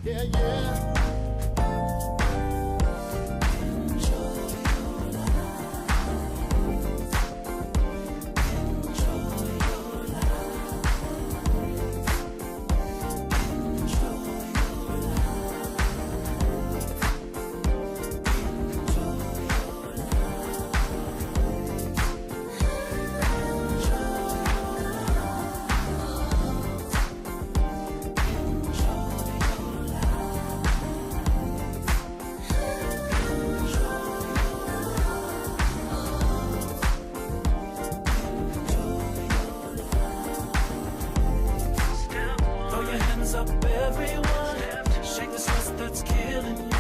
Yeah, yeah. Throw your hands up, everyone. Shake the stress that's killing you.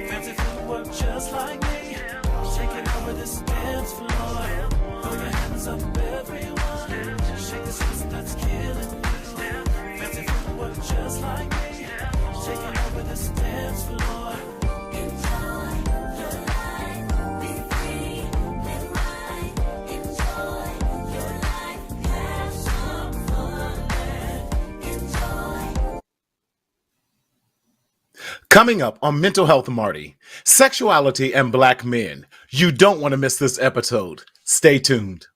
Fancy footwork just like me. Shake it over this dance floor. Throw your hands up, everyone. Shake the stress that's killing you. Fancy footwork just like me. Shake it over this dance floor. Enjoy your life, be free, live right. Enjoy your life, have some fun. Enjoy. Coming up on Mental Health Marty, sexuality and black men. You don't want to miss this episode. Stay tuned.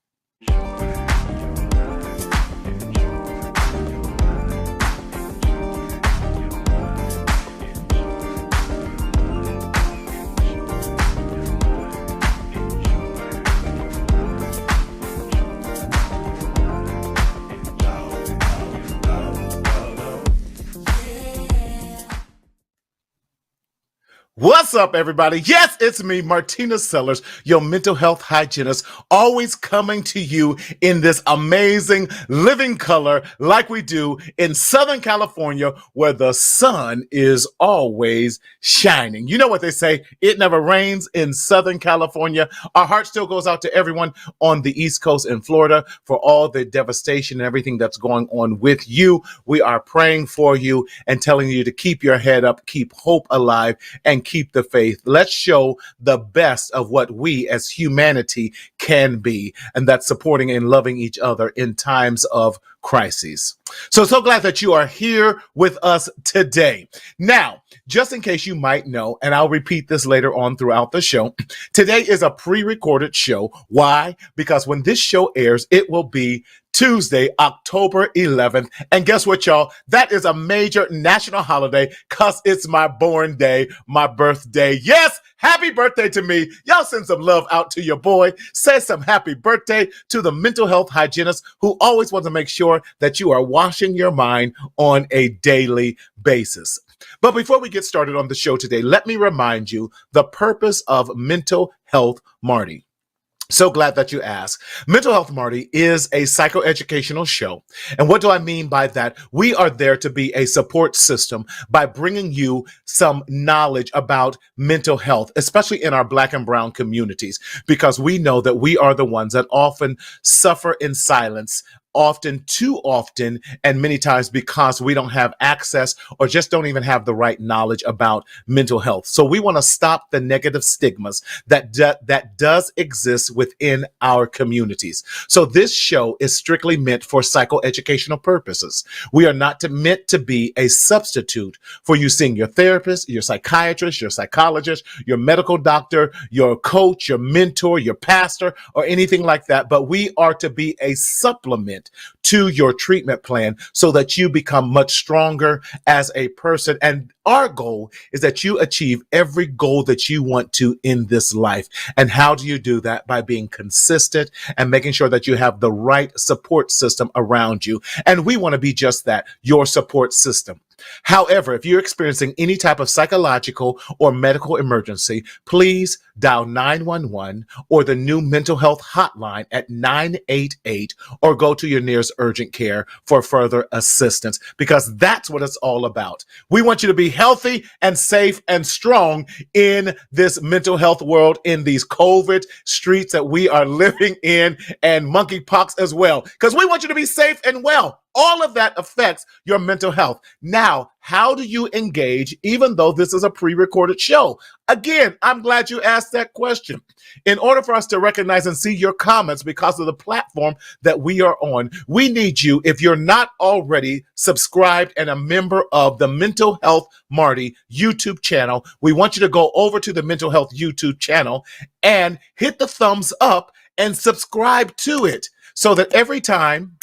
What's up, everybody? Yes, it's me, Martina Sellers, your mental health hygienist, always coming to you in this amazing living color like we do in Southern California, where the sun is always shining. You know what they say, it never rains in Southern California. Our heart still goes out to everyone on the East Coast in Florida for all the devastation and everything that's going on with you. We are praying for you and telling you to keep your head up, keep hope alive, and keep the faith. Let's show the best of what we as humanity can be, and that's supporting and loving each other in times of crises. So glad that you are here with us today. Now, just in case you might know, and I'll repeat this later on throughout the show, today is a pre-recorded show. Why? Because when this show airs, it will be Tuesday, October 11th. And guess what, y'all? That is a major national holiday because it's my born day, my birthday. Yes, happy birthday to me. Y'all send some love out to your boy. Say some happy birthday to the mental health hygienist who always wants to make sure that you are washing your mind on a daily basis. But before we get started on the show today, let me remind you the purpose of Mental Health Marty. So glad that you asked. Mental Health Marty is a psychoeducational show. And what do I mean by that? We are there to be a support system by bringing you some knowledge about mental health, especially in our Black and brown communities, because we know that we are the ones that often suffer in silence, often too often, and many times because we don't have access or just don't even have the right knowledge about mental health. So we want to stop the negative stigmas that does exist within our communities. So this show is strictly meant for psychoeducational purposes. We are not meant to be a substitute for you seeing your therapist, your psychiatrist, your psychologist, your medical doctor, your coach, your mentor, your pastor, or anything like that. But we are to be a supplement to your treatment plan so that you become much stronger as a person. And our goal is that you achieve every goal that you want to in this life. And how do you do that? By being consistent and making sure that you have the right support system around you. And we want to be just that, your support system. However, if you're experiencing any type of psychological or medical emergency, please dial 911 or the new mental health hotline at 988 or go to your nearest urgent care for further assistance, because that's what it's all about. We want you to be healthy and safe and strong in this mental health world, in these COVID streets that we are living in, and monkeypox as well, because we want you to be safe and well. All of that affects your mental health. Now, how do you engage, even though this is a pre-recorded show? Again, I'm glad you asked that question. In order for us to recognize and see your comments because of the platform that we are on, we need you, if you're not already subscribed and a member of the Mental Health Marty YouTube channel, we want you to go over to the Mental Health YouTube channel and hit the thumbs up and subscribe to it so that every time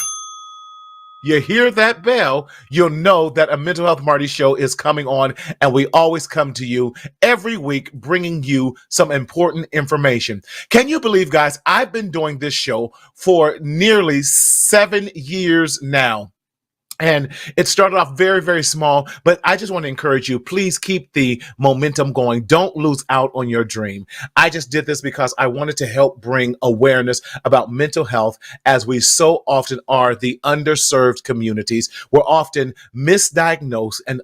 you hear that bell, you'll know that a Mental Health Marty show is coming on, and we always come to you every week bringing you some important information. Can you believe, guys, I've been doing this show for nearly 7 years now. And it started off very, very small, but I just want to encourage you, please keep the momentum going. Don't lose out on your dream. I just did this because I wanted to help bring awareness about mental health, as we so often are the underserved communities. We're often misdiagnosed and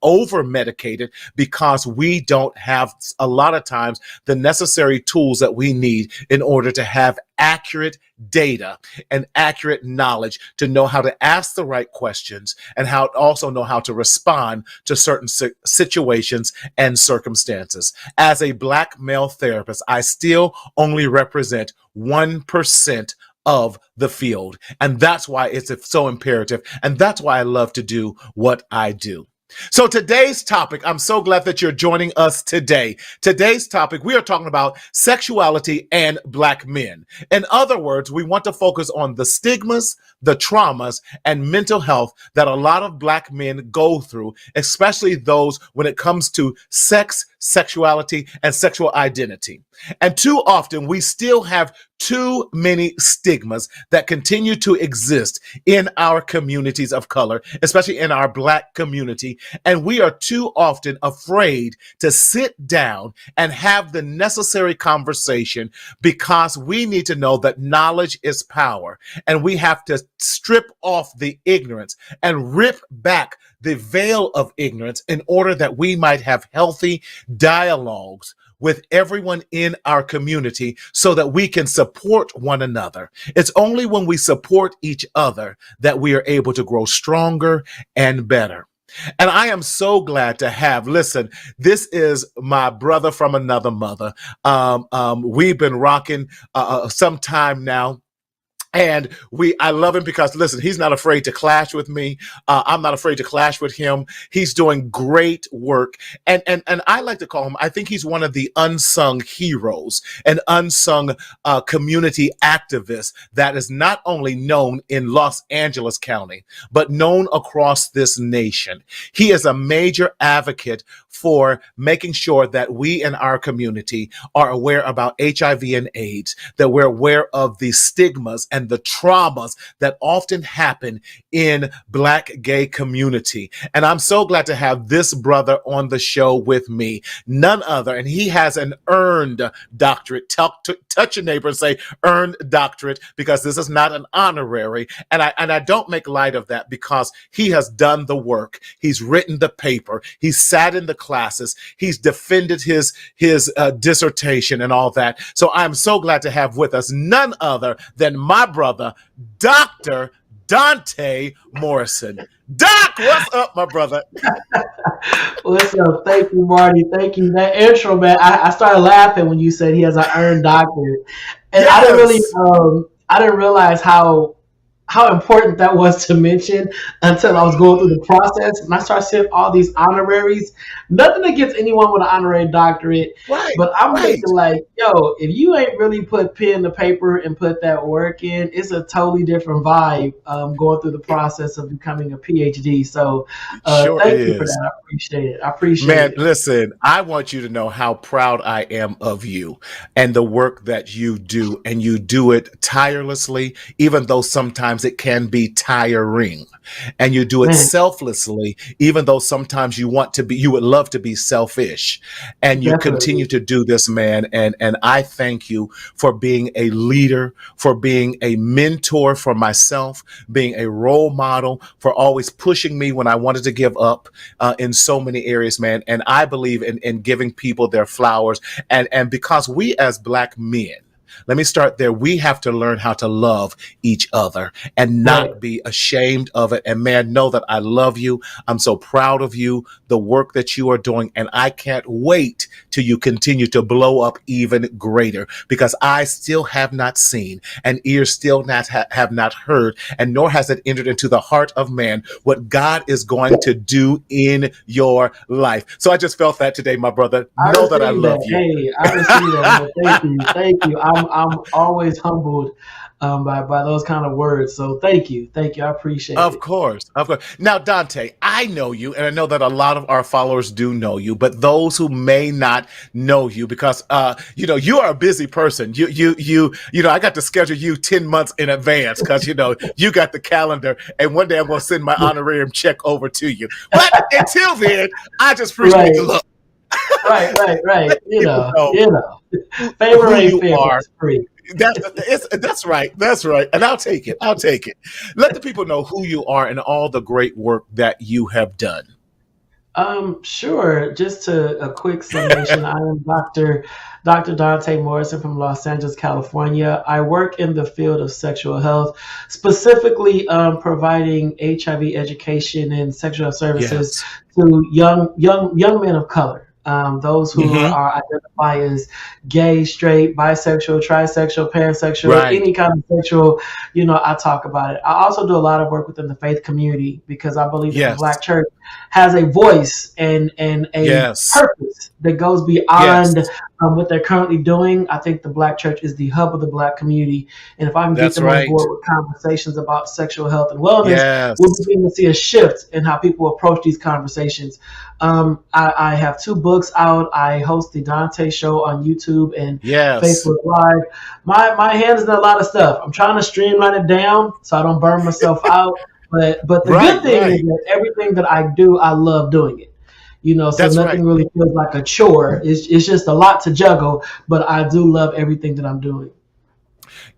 over medicated because we don't have a lot of times the necessary tools that we need in order to have accurate data and accurate knowledge to know how to ask the right questions and how also know how to respond to certain situations and circumstances. As a Black male therapist, I still only represent 1% of the field. And that's why it's so imperative. And that's why I love to do what I do. So today's topic, I'm so glad that you're joining us today. Today's topic, we are talking about sexuality and Black men. In other words, we want to focus on the stigmas, the traumas, and mental health that a lot of Black men go through, especially those when it comes to sex, sexuality, and sexual identity. And too often, we still have too many stigmas that continue to exist in our communities of color, especially in our Black community. And we are too often afraid to sit down and have the necessary conversation because we need to know that knowledge is power. And we have to strip off the ignorance and rip back the veil of ignorance in order that we might have healthy dialogues with everyone in our community so that we can support one another. It's only when we support each other that we are able to grow stronger and better. And I am so glad to have, listen, this is my brother from another mother. We've been rocking some time now. And I love him because, listen, he's not afraid to clash with me. I'm not afraid to clash with him. He's doing great work. And I like to call him, I think he's one of the unsung heroes, an unsung community activist that is not only known in Los Angeles County, but known across this nation. He is a major advocate for making sure that we in our community are aware about HIV and AIDS, that we're aware of the stigmas and the traumas that often happen in Black gay community. And I'm so glad to have this brother on the show with me, none other, and he has an earned doctorate. Touch your neighbor and say earned doctorate, because this is not an honorary. And I don't make light of that because he has done the work. He's written the paper. He's sat in the classes. He's defended his dissertation and all that. So I'm so glad to have with us none other than my brother, Dr. Dante Morrison. Doc, what's up, my brother? What's up? Thank you, Marty. Thank you. That intro, man. I started laughing when you said he has an earned doctorate, and Yes. I didn't realize how important that was to mention until I was going through the process, and I started seeing all these honoraries. Nothing against anyone with an honorary doctorate, Right, but I'm right. thinking like, yo, if you ain't really put pen to paper and put that work in, it's a totally different vibe going through the process of becoming a PhD. So Sure thank you for is. that. I appreciate it. I appreciate Man, it. listen, I want you to know how proud I am of you and the work that you do, and you do it tirelessly, even though sometimes it can be tiring. And you do it Man, selflessly, even though sometimes you would love to be selfish. And you continue definitely. to do this, man. And I thank you for being a leader, for being a mentor for myself, being a role model, for always pushing me when I wanted to give up in so many areas, man. And I believe in giving people their flowers. And because we as Black men, Let me start there. We have to learn how to love each other and Right. not be ashamed of it. And man, know that I love you. I'm so proud of you, the work that you are doing. And I can't wait till you continue to blow up even greater, because I still have not seen and ears still have not heard, and nor has it entered into the heart of man what God is going to do in your life. So I just felt that today, my brother. I Know that I received that. love you. Hey, I received that, man. Thank you, thank you. I'm always humbled by those kind of words. So thank you. I appreciate Of it. course, of course. Now, Dante, I know you, and I know that a lot of our followers do know you, but those who may not know you, because you are a busy person. I got to schedule you 10 months in advance because you got the calendar, and one day I'm going to send my honorarium check over to you. But until then, I just appreciate the Right, look. right. People know Favor who ain't you fair, but are. it's free. That's right. That's right. And I'll take it. I'll take it. Let the people know who you are and all the great work that you have done. Sure. Just a quick summation. I am Dr. Dante Morrison from Los Angeles, California. I work in the field of sexual health, specifically providing HIV education and sexual health services Yes. to young men of color. Those who Hmm. are identify as gay, straight, bisexual, trisexual, pansexual, Right. any kind of sexual, I talk about it. I also do a lot of work within the faith community because I believe that the Yes. Black church has a voice and a Yes. purpose that goes Yes. beyond what they're currently doing. I think the Black church is the hub of the Black community, and if I can get That's them on right. board with conversations about sexual health and wellness, we'll Yes. begin to see a shift in how people approach these conversations. I have two books out. I host the Dante Show on YouTube and Yes. Facebook Live. My hands in a lot of stuff. I'm trying to streamline it down so I don't burn myself out. But the good Right. thing is Right. that everything that I do, I love doing it. So That's right. nothing really feels like a chore. It's just a lot to juggle, but I do love everything that I'm doing.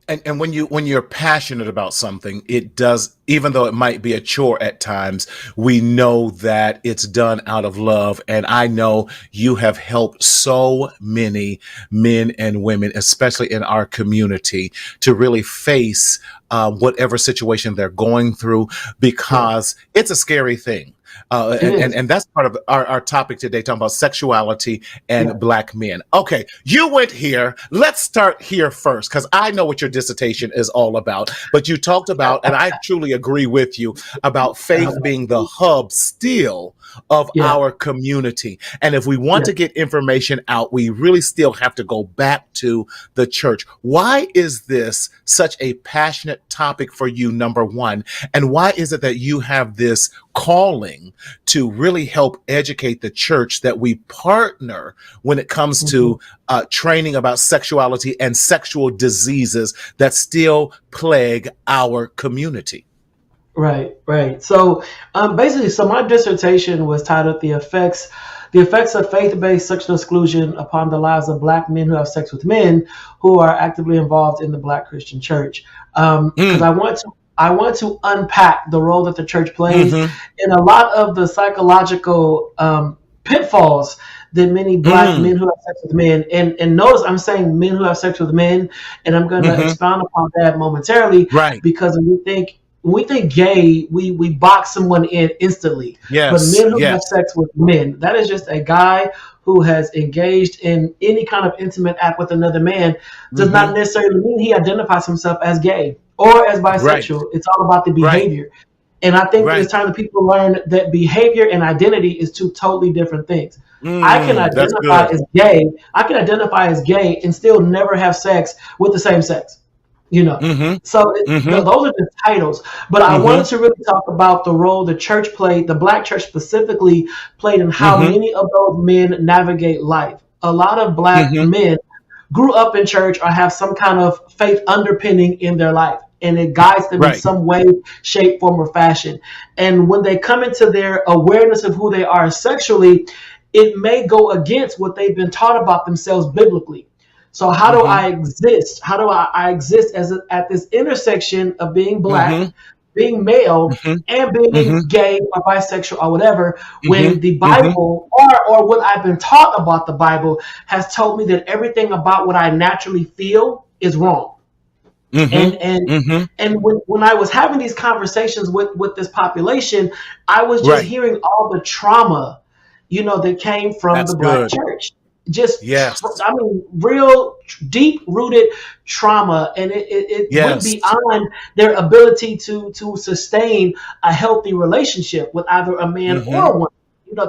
And when you're passionate about something, it does, even though it might be a chore at times, we know that it's done out of love. And I know you have helped so many men and women, especially in our community, to really face whatever situation they're going through, Right. because it's a scary thing. It And is. that's part of our topic today, talking about sexuality Yeah. and Black men. Okay, you went here. Let's start here first, because I know what your dissertation is all about. But you talked about, and I truly agree with you, about faith Um, being the hub still of yeah. our community. And if we want Yeah. to get information out, we really still have to go back to the church. Why is this such a passionate topic for you, number one? And why is it that you have this calling to really help educate the church, that we partner when it comes Mhm. to training about sexuality and sexual diseases that still plague our community? Right. So, basically, so my dissertation was titled "The Effects of Faith-Based Sexual Exclusion Upon the Lives of Black Men Who Have Sex with Men Who Are Actively Involved in the Black Christian Church." Because Mm, I want to unpack the role that the church plays mm-hmm, in a lot of the psychological pitfalls that many Black mm, men who have sex with men, and notice I'm saying men who have sex with men, and I'm going to mm-hmm. expound upon that momentarily, Right. because when we think gay, we box someone in instantly. But Yes. men who have Yes. sex with men, that is just a guy who has engaged in any kind of intimate act with another man, does Mm-hmm. not necessarily mean he identifies himself as gay or as Right. bisexual. It's all about the Right. behavior. And I think that it's Right. time that people learn that behavior and identity is two totally different things. I can That's identify good. as gay. I can identify as gay and still never have sex with the same sex. You know, Mm-hmm. so Mm-hmm. those are just titles. But I Mm-hmm. wanted to really talk about the role the church played, the Black church specifically played, in how Mm-hmm. many of those men navigate life. A lot of Black Mm-hmm. men grew up in church or have some kind of faith underpinning in their life, and it guides them in Right. some way, shape, form, or fashion. And when they come into their awareness of who they are sexually, it may go against what they've been taught about themselves biblically. So how do Mm-hmm. I exist? How do I exist at this intersection of being Black, Mm-hmm. being male, Mm-hmm. and being Mm-hmm. gay or bisexual or whatever, Mm-hmm. when the Mm-hmm. Bible, or what I've been taught about the Bible, has told me that everything about what I naturally feel is wrong. And Mm-hmm. and Mm-hmm. and when I was having these conversations with this population, I was just Right. hearing all the trauma, that came from That's the black good. church. Just, Yes. I mean, real deep rooted trauma, and it went Yes. beyond their ability to sustain a healthy relationship with either a man or Mm-hmm. a woman.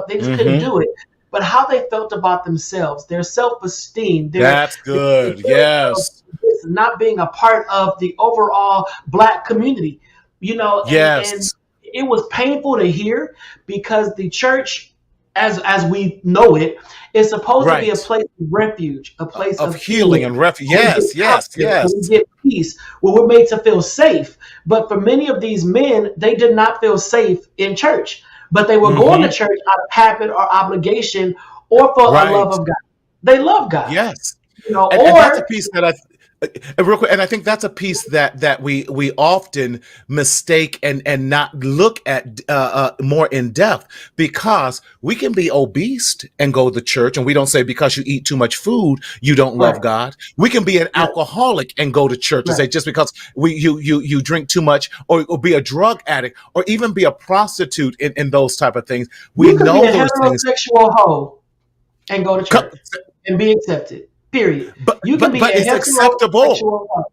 They just couldn't Mm-hmm. do it. But how they felt about themselves, their self esteem, That's their good. feeling of Yes. not being a part of the overall black community, and Yes. it was painful to hear because the church, as we know it, is supposed to be a Right. place of refuge, a place Of of healing healing, and refuge. where we get Yes. Yes. comfort, where we Yes. get peace, where we're made to feel safe. But for many of these men, they did not feel safe in church, but they were going to Mm-hmm. church out of habit or obligation or for a love Right. of God. They love God, Yes. And that's a or piece that real quick, and I think that's a piece that we often mistake and not look at more in depth, because we can be obese and go to church, and we don't say because you eat too much food you don't love right, God. We can be an right, alcoholic and go to church and right. say just because you drink too much, or be a drug addict, or even be a prostitute in those type of things. We You could be know a those things. heterosexual hoe and go to Co- church and be accepted. Period. but You can but be but a it's acceptable. heterosexual hoe.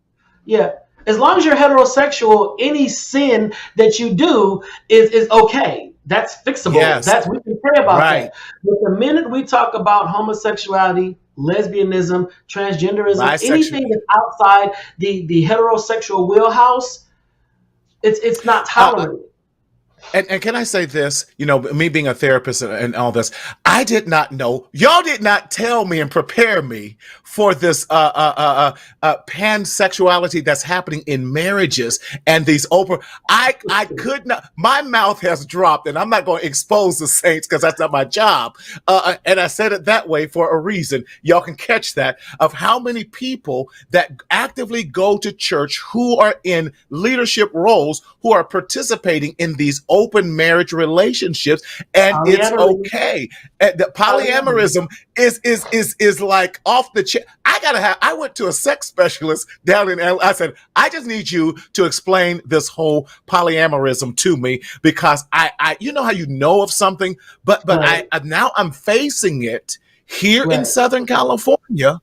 Yeah. As long as you're heterosexual, any sin that you do is okay. That's fixable. Yes. We can pray about Right. that. But the minute we talk about homosexuality, lesbianism, transgenderism, Bisexual. anything that's outside the heterosexual wheelhouse, it's not Uh, tolerated. and can I say this? Me being a therapist and all this, I did not know. Y'all did not tell me and prepare me for this pansexuality that's happening in marriages and these open. I could not. My mouth has dropped, and I'm not going to expose the saints because that's not my job. And I said it that way for a reason. Y'all can catch that, of how many people that actively go to church, who are in leadership roles, who are participating in these open marriage relationships, and it's Polyamory. okay. And the Polyamory. polyamorism is like off the chain. I went to a sex specialist down in LA. I said, I just need you to explain this whole polyamorism to me, because I you know how you know of something, but Right. now I'm facing it here in Right. Southern California.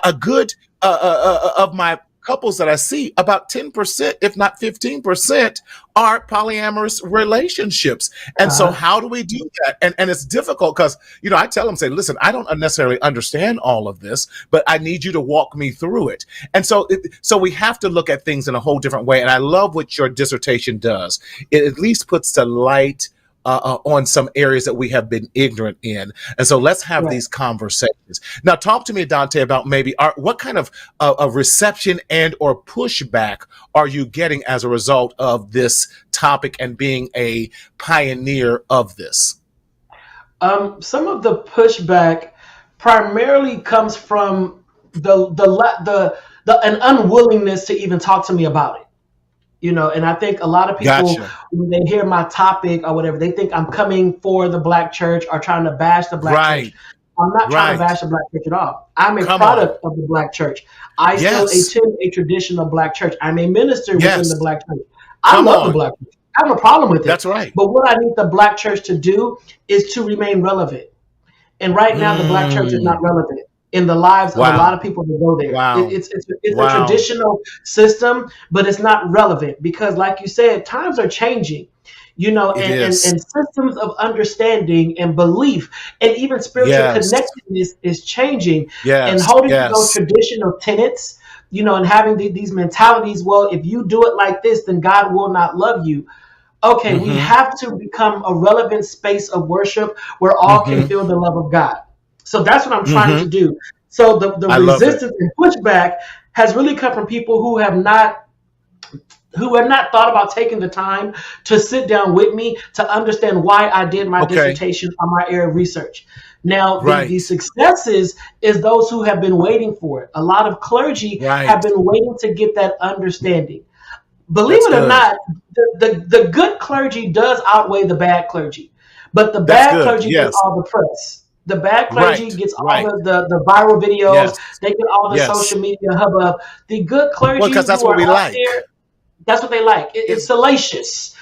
A good of my couples that I see, about 10%, if not 15%, are polyamorous relationships. And so Uh-huh. how do we do that? And it's difficult because, I tell them, say, listen, I don't necessarily understand all of this, but I need you to walk me through it. And so we have to look at things in a whole different way. And I love what your dissertation does. It at least puts the light on some areas that we have been ignorant in. And so let's have Right. these conversations. Now, talk to me, Dante, about maybe what kind of reception and or pushback are you getting as a result of this topic and being a pioneer of this? Some of the pushback primarily comes from the an unwillingness to even talk to me about it. And I think a lot of people, Gotcha. when they hear my topic or whatever, they think I'm coming for the black church or trying to bash the black church. Right. I'm not trying to Right. bash the black church at all. I'm a Come on. product of the black church. I still Yes. attend a traditional black church. I'm a minister within the Yes. black church. I Come love the on. black church. I have no problem with it. That's right. But what I need the black church to do is to remain relevant. And right now, the black church is Mm. not relevant in the lives of a lot Wow. of people that go there. Wow. It's a Wow. traditional system, but it's not relevant because, like you said, times are changing. It And is. systems of understanding and belief and even spiritual Yes. connectedness is changing. And Yes. holding to those Yes. traditional tenets, and having these mentalities. Well, if you do it like this, then God will not love you. Okay, we Mm-hmm. have to become a relevant space of worship where all can Mm-hmm. feel the love of God. So that's what I'm trying to Mm-hmm. do. So the I love it. resistance and pushback has really come from people who have not thought about taking the time to sit down with me to understand why I did my Okay. dissertation on my area of research. Now, the Right. successes is those who have been waiting for it. A lot of clergy have Right. been waiting to get that understanding. Believe That's it or good. not, the good clergy does outweigh the bad clergy, but the That's bad good. clergy gets Yes. all the press. The bad clergy Right. gets all Right. the viral videos. Yes. They get all the Yes. social media hubbub. The good Well, clergy because that's who what are we out like. there, that's what they like. It's It's salacious.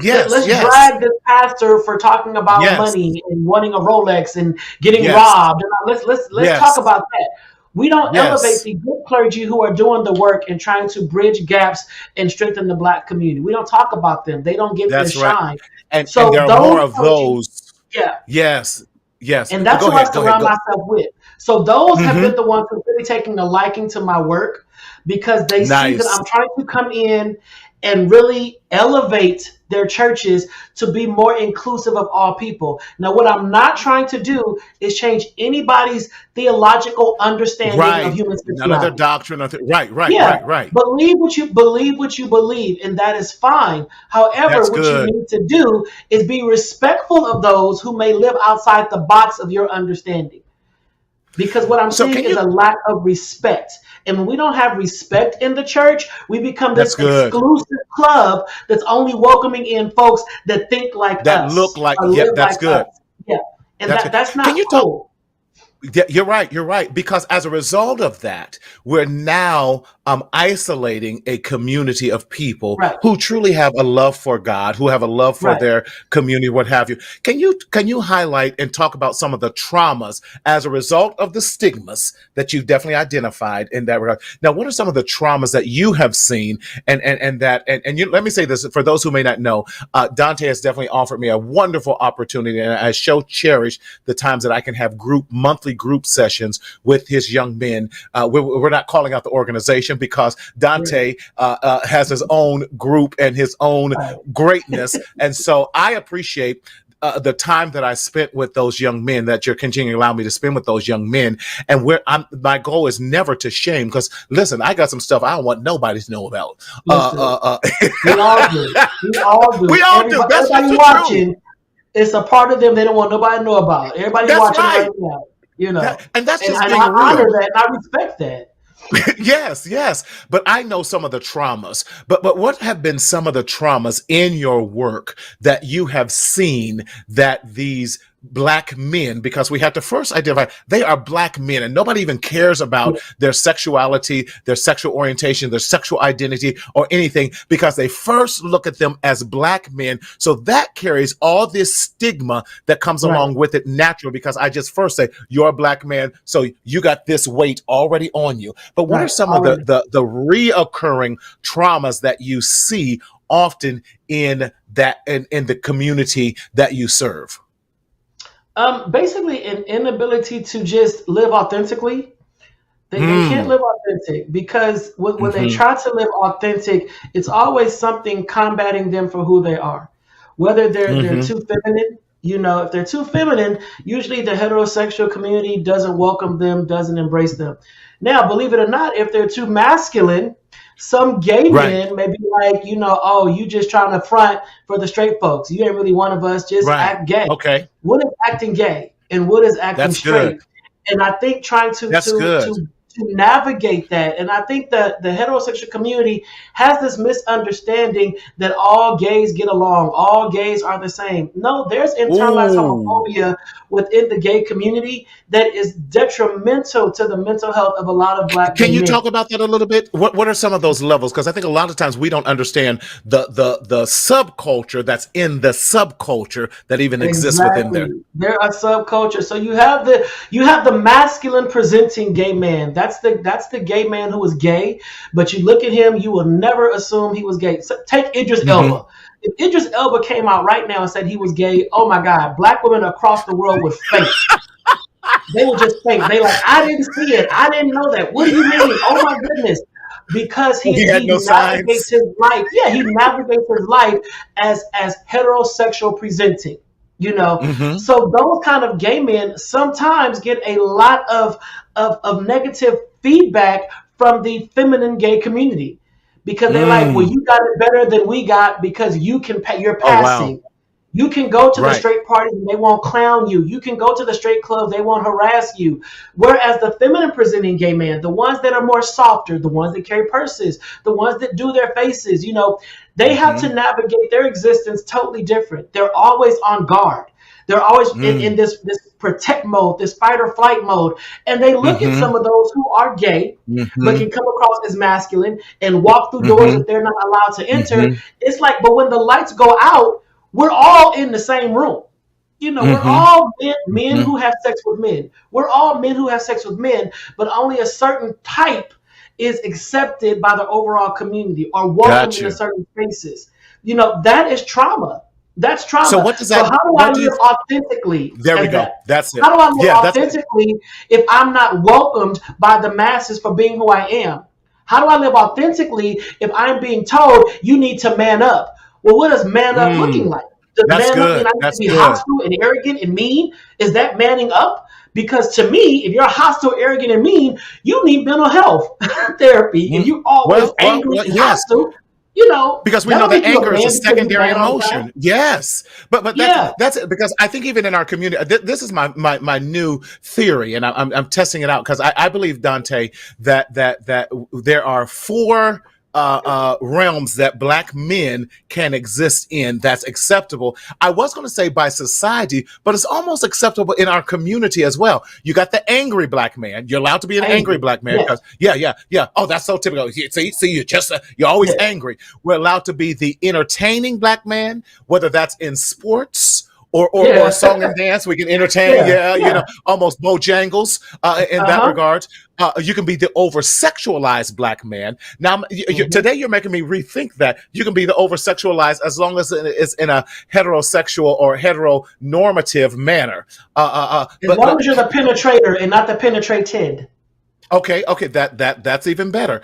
yes. Let's Yes. drag this pastor for talking about Yes. money and wanting a Rolex and getting Yes. robbed. And let's talk Yes. about that. We don't elevate Yes. the good clergy who are doing the work and trying to bridge gaps and strengthen the black community. We don't talk about them. They don't get their That's right. shine. And So there are more those of clergy, those. yeah, Yes. Yes. and But that's go who I ahead. Go ahead. surround Go. myself with. So those have Hmm. been the ones who really taking a liking to my work because they see that Nice. I'm trying to come in and really elevate their churches to be more inclusive of all people. Now, what I'm not trying to do is change anybody's theological understanding of Right. human None of their sexuality. doctrine. Right. Right. Yeah, Right. Right. believe what you believe, and that is fine. However, That's what you good. need to do is be respectful of those who may live outside the box of your understanding. Because what I'm So seeing can is you? a lack of respect. And when we don't have respect in the church, we become That's this good. exclusive club that's only welcoming in folks that think like That look us like. or Yep. live That's like us. good. Yeah. And That's good. that's Can not you talk? cool. Yeah, you're right. You're right. Because as a result of that, we're now isolating a community of people Right. who truly have a love for God, who have a love for Right. their community, what have you. Can you highlight and talk about some of the traumas as a result of the stigmas that you've definitely identified in that regard? Now, what are some of the traumas that you have seen, and you, let me say this for those who may not know, Dante has definitely offered me a wonderful opportunity, and I so cherish the times that I can have monthly group sessions with his young men. We're not calling out the organization because Right. Dante has his own group and his own Right. greatness. And so I appreciate the time that I spent with those young men, that you're continuing to allow me to spend with those young men. And my goal is never to shame, because listen, I got some stuff I don't want nobody to know about. Listen, we all do. We all do. We all do. That's just Everybody the truth. watching, it's a part of them they don't want nobody to know about. Everybody That's watching right. right now, you know. And that's And just I being honor real. that and I respect that. Yes, yes. But I know some of the traumas. But what have been some of the traumas in your work that you have seen that these black men, because we have to first identify they are black men, and nobody even cares about their sexuality, their sexual orientation, their sexual identity, or anything, because they first look at them as black men. So that carries all this stigma that comes Right. along with it naturally, because I just first say you're a black man, so you got this weight already on you. But what are Right. some of Already. the reoccurring traumas that you see often in in the community that you serve? Basically an inability to just live authentically. They can't Mm. live authentic because when they Hmm. try to live authentic, it's always something combating them for who they are. Whether they're Hmm. too feminine, if they're too feminine, usually the heterosexual community doesn't welcome them, doesn't embrace them. Now, believe it or not, if they're too masculine, some gay Right. men may be like, oh, you just trying to front for the straight folks. You ain't really one of us. Just Right. act gay. Okay. What is acting gay and what is acting That's good. straight? And I think trying to That's to good. to to navigate that, and I think that the heterosexual community has this misunderstanding that all gays get along, all gays are the same. No, there's internalized Ooh. homophobia within the gay community that is detrimental to the mental health of a lot of black Can gay you men. talk about that a little bit? What are some of those levels? Because I think a lot of times we don't understand the subculture that's in the subculture that even exists within there. Exactly. They're a subculture. So you have the masculine presenting gay man. That's the gay man who is gay, but you look at him, you will never assume he was gay. So take Idris Hmm. Elba. If Idris Elba came out right now and said he was gay, oh my God, black women across the world would faint. They would just faint. They like, I didn't see it. I didn't know that. What do you mean? Oh my goodness. Because he He had he no navigates signs. his life. Yeah, he navigates his life as heterosexual presenting. Hmm. So those kind of gay men sometimes get a lot of negative feedback from the feminine gay community because they're like, well, Mm. you got it better than we got because you're Oh wow. passing. You can go to the Right. straight parties and they won't clown you. You can go to the straight clubs, they won't harass you. Whereas the feminine presenting gay man, the ones that are more softer, the ones that carry purses, the ones that do their faces, they have to Hmm. navigate their existence totally different. They're always on guard. They're always in Mm. this protect mode, this fight or flight mode. And they look at Mm-hmm. some of those who are gay, but Mm-hmm. can come across as masculine and walk through doors Mm-hmm. that they're not allowed to enter. Mm-hmm. It's like, but when the lights go out, we're all in the same room. We're Mm-hmm. all men Mm-hmm. who have sex with men. We're all men who have sex with men, but only a certain type is accepted by the overall community or welcomed Got in a you. certain spaces. That is trauma. That's So trauma. what does So that? how do I What do you? live authentically There we as go. that? That's it. How do I live Yeah, that's authentically if I'm not welcomed by the masses for being who I am? How do I live authentically if I'm being told you need to man up? Well, what is man up looking mm, like? Does that's man up mean good. I need to That's be good. hostile and arrogant and mean? Is that manning up? Because to me, if you're hostile, arrogant, and mean, you need mental health therapy. If Mm. you're always angry Well, and yes. hostile, Because we that know don't that make you a anger is a man because you secondary mad all the time. emotion. Yes, but Yeah, that's it. Because I think even in our community, this is my new theory, and I'm testing it out because I believe, Dante, that there are four realms that black men can exist in that's acceptable. I was going to say by society, but it's almost acceptable in our community as well. You got the angry black man. You're allowed to be an angry angry. black man Yes, because yeah. Oh, that's so typical. See, you're always yes, angry. We're allowed to be the entertaining black man, whether that's in sports. Or yeah, song and dance, we can entertain, yeah, yeah, yeah. almost Bojangles in Uh that huh. regard. You can be the over sexualized black man. Now, Hmm. today you're making me rethink that. You can be the over sexualized as long as it's in a heterosexual or heteronormative manner. As long as you're the penetrator and not the penetrated. Okay, that's even better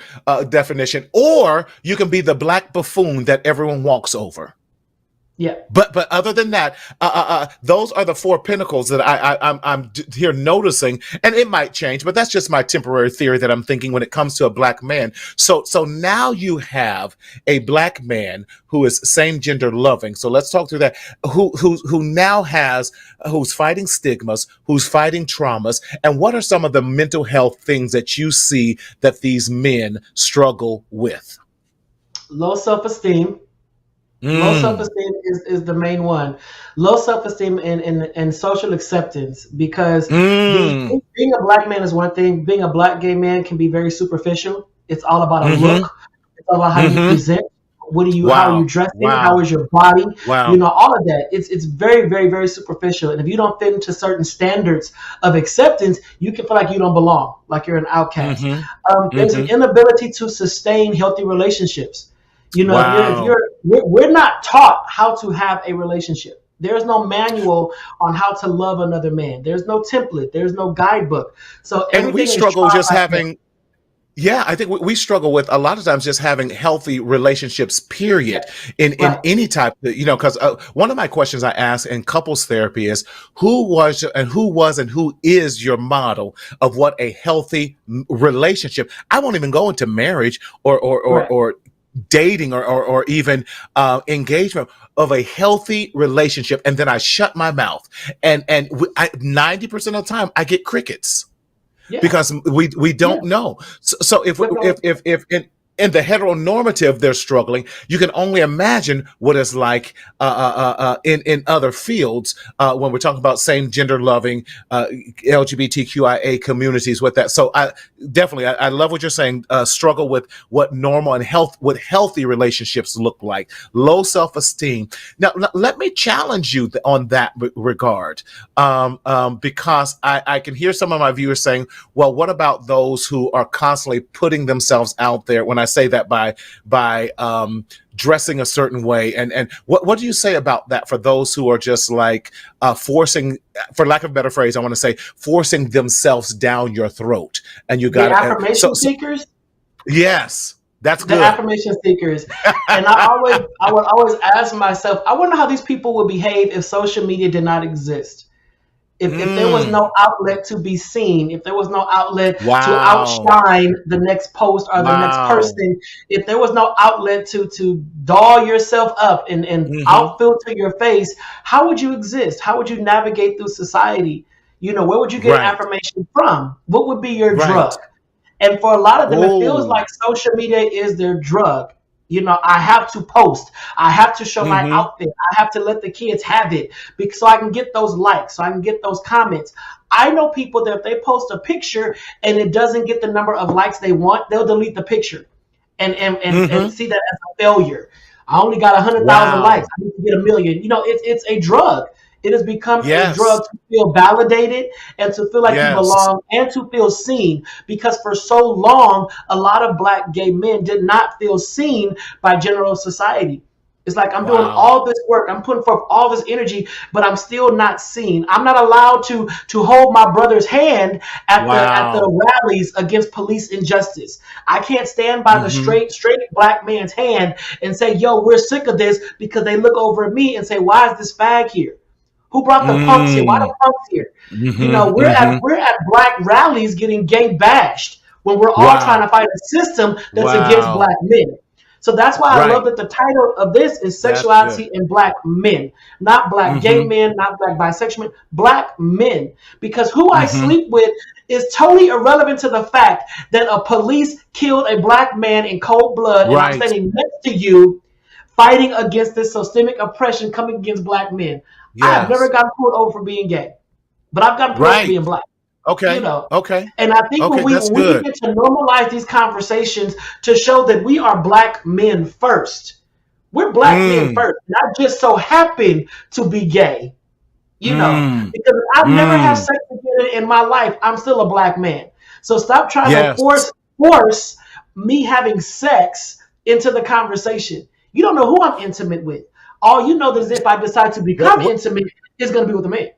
definition. Or you can be the black buffoon that everyone walks over. Yeah. But other than that, those are the four pinnacles that I'm here noticing, and it might change, but that's just my temporary theory that I'm thinking when it comes to a black man. So now you have a black man who is same gender loving. So let's talk through that. Who now has who's fighting stigmas, who's fighting traumas, and what are some of the mental health things that you see that these men struggle with? Low self esteem. Low self Mm, esteem is the main one. Low self esteem and social acceptance because mm, being a black man is one thing. Being a black gay man can be very superficial. It's all about a mm-hmm, look. It's all about how you mm-hmm. present. How are you Wow. dressing? How Wow. is your body? Wow. All of that. It's very, very, very superficial. And if you don't fit into certain standards of acceptance, you can feel like you don't belong, like you're an outcast. Mm-hmm. There's an Mm-hmm. inability to sustain healthy relationships. If Wow. we're not taught how to have a relationship. There's no manual on how to love another man. There's no template. There's no guidebook. So And we everything is struggle trial just by faith. having, yeah, I think we struggle with a lot of times just having healthy relationships, Yeah, period, in right. any type, because one of my questions I ask in couples therapy is who is your model of what a healthy relationship? I won't even go into marriage Right. or dating or even engagement of a healthy relationship, and then I shut my mouth, and 90% of the time I get crickets Yeah. because we Yeah. don't know. So if But no, if in the heteronormative they're struggling, you can only imagine what it's like in other fields when we're talking about same gender loving LGBTQIA communities with that. So I definitely I love what you're saying. Struggle with what normal and what healthy relationships look like. Low self esteem. Now let me challenge you on that regard, because I can hear some of my viewers saying, well, what about those who are constantly putting themselves out there? When I say that by dressing a certain way, and what do you say about that for those who are just like forcing, for lack of a better phrase, I want to say forcing themselves down your throat, and you the got it. affirmation seekers, Yes, that's the good. affirmation seekers, and I would always ask myself, I wonder how these people would behave if social media did not exist. If there was Mm, no outlet to be seen, if there was no outlet to wow, outshine the next post or the next wow. person, if there was no outlet to doll yourself up and Hmm. out filter your face, how would you exist? How would you navigate through society? Where would you get Right, affirmation from? What would be your right. drug? And for a lot of them, it feels Oh, like social media is their drug. I have to post. I have to show my Mm-hmm. outfit. I have to let the kids have it because so I can get those likes, so I can get those comments. I know people that if they post a picture and it doesn't get the number of likes they want, they'll delete the picture and Mm-hmm. see that as a failure. I only got 100,000 likes. Wow. I need to get a million. It's a drug. It has become a Yes. drug to feel validated and to feel like you Yes. belong and to feel seen. Because for so long, a lot of black gay men did not feel seen by general society. It's like I'm doing Wow. all this work, I'm putting forth all this energy, but I'm still not seen. I'm not allowed to hold my brother's hand at the Wow. rallies against police injustice. I can't stand by the Mm-hmm. straight black man's hand and say, "Yo, we're sick of this," because they look over at me and say, "Why is this fag here? Who brought the punks here? Why Mm. the punks here?" Mm-hmm. We're at Mm-hmm. we're at black rallies getting gay bashed when we're all trying Wow. to fight a system that's against Wow. black men. So that's why I love Right. that the title of this is That's good. sexuality in black men, not black gay Mm-hmm. men, not black bisexual men, black men. Because who I Mm-hmm. sleep with is totally irrelevant to the fact that a police killed a black man in cold blood, and I'm Right. standing next to you fighting against this systemic oppression coming against black men. I have never Yes. gotten pulled over for being gay, but I've gotten pulled over for Right. being black. you Okay. know. Okay. And I think when Okay. we That's when we good. begin to normalize these conversations to show that we are black men first, we're black men Mm. first. And I just so happen to be gay, Mm. because I've never had Mm. sex again in my life. I'm still a black man. So stop trying to Yes. force me having sex into the conversation. You don't know who I'm intimate with. All you know is if I decide to What? become What? intimate, it's going to be with a man.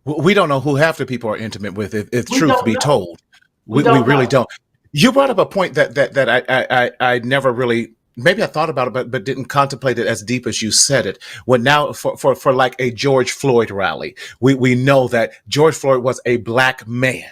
We don't know who half the people are intimate with, if We truth don't be know. told. We We don't really know. don't. You brought up a point that I never really, maybe I thought about it, but didn't contemplate it as deep as you said it. When now for like a George Floyd rally, we know that George Floyd was a black man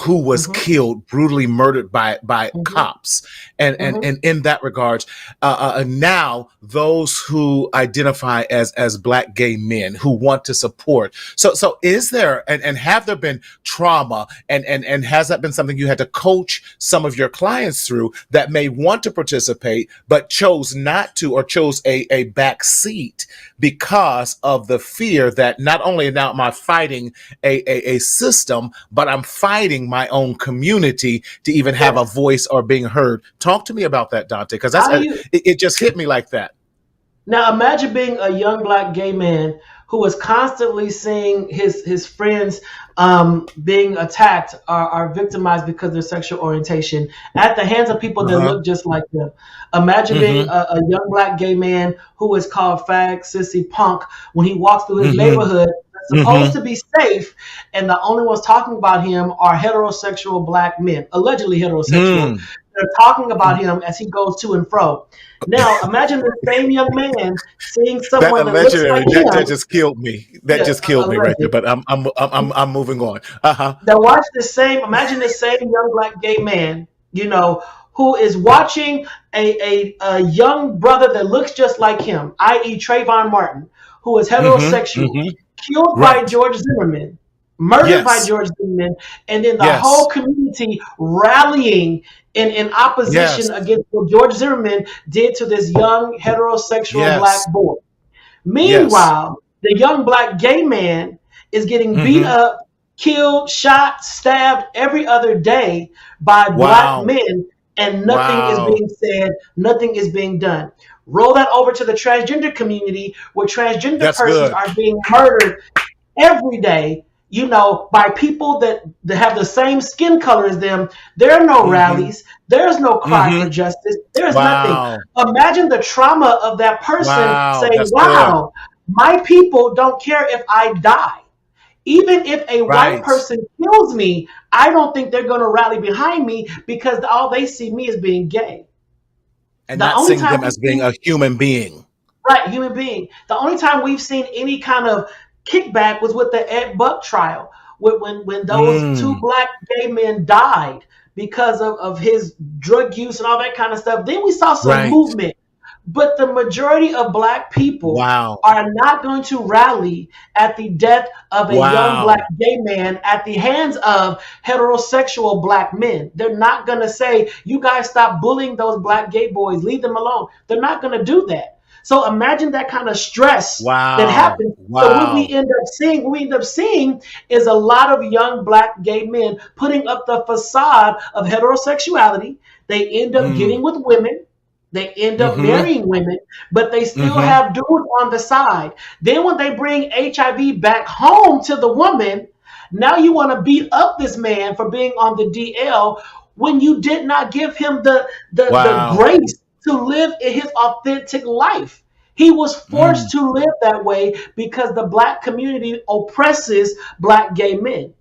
who was Hmm. killed, brutally murdered by Hmm. cops. And Hmm. in that regards, now those who identify as black gay men who want to support. So is there and have there been trauma and has that been something you had to coach some of your clients through that may want to participate but chose not to or chose a back seat because of the fear that not only now am I fighting a system, but I'm fighting my own community to even have a Yes. voice or being heard. Talk to me about that, Dante, because How do you it just hit me like that. now imagine being a young black gay man who was constantly seeing his friends being attacked or victimized because of their sexual orientation at the hands of people that Uh-huh. look just like them. Imagine being Mm-hmm. a young black gay man who is called fag, sissy, punk when he walks through his Mm-hmm. neighborhood that's supposed Mm-hmm. to be safe, and the only ones talking about him are heterosexual black men, allegedly heterosexual. Mm. They're talking about him as he goes to and fro. Now, imagine the same young man seeing That someone that looks like allegedly that him. just killed me. That Yeah, just killed me right there. alleged. But I'm moving on. Uh-huh. That watch the same. Imagine the same young black gay man, who is watching a young brother that looks just like him, i.e., Trayvon Martin, who is Mm-hmm. heterosexual, Mm-hmm. killed by Right. George Zimmerman, murdered by Yes. George Zimmerman, and then the whole Yes. community rallying in opposition Yes. against what George Zimmerman did to this young heterosexual black Yes. boy. Yes. Meanwhile, the young black gay man is getting beat Mm-hmm. up, killed, shot, stabbed every other day by black Wow. men, and nothing is Wow. being said, nothing is being done. Roll that over to the transgender community where transgender That's persons good. are being murdered every day, by people that have the same skin color as them. There are no Mm-hmm. rallies. There's no cry for Mm-hmm. justice. There's nothing. Wow. Imagine the trauma of that person Wow. saying, That's good. wow, my people don't care if I die. Even if a white Right. person kills me, I don't think they're going to rally behind me because all they see me as being gay. And The not only seeing time them we've as being seen a human being. Right, human being. The only time we've seen any kind of kickback was with the Ed Buck trial, when those two Mm. black gay men died because of his drug use and all that kind of stuff. Then we saw some Right. movement. But the majority of black people Wow. are not going to rally at the death of a young black Wow. gay man at the hands of heterosexual black men. They're not going to say, you guys stop bullying those black gay boys, leave them alone. They're not going to do that. So imagine that kind of stress that Wow. happens. So Wow. what we end up seeing is a lot of young black gay men putting up the facade of heterosexuality. They end up Mm. getting with women. They end up Mm-hmm. marrying women, but they still Mm-hmm. have dudes on the side. Then when they bring HIV back home to the woman, now you want to beat up this man for being on the DL when you did not give him the Wow. grace to live in his authentic life. He was Mm. forced to live that way because the black community oppresses black gay men.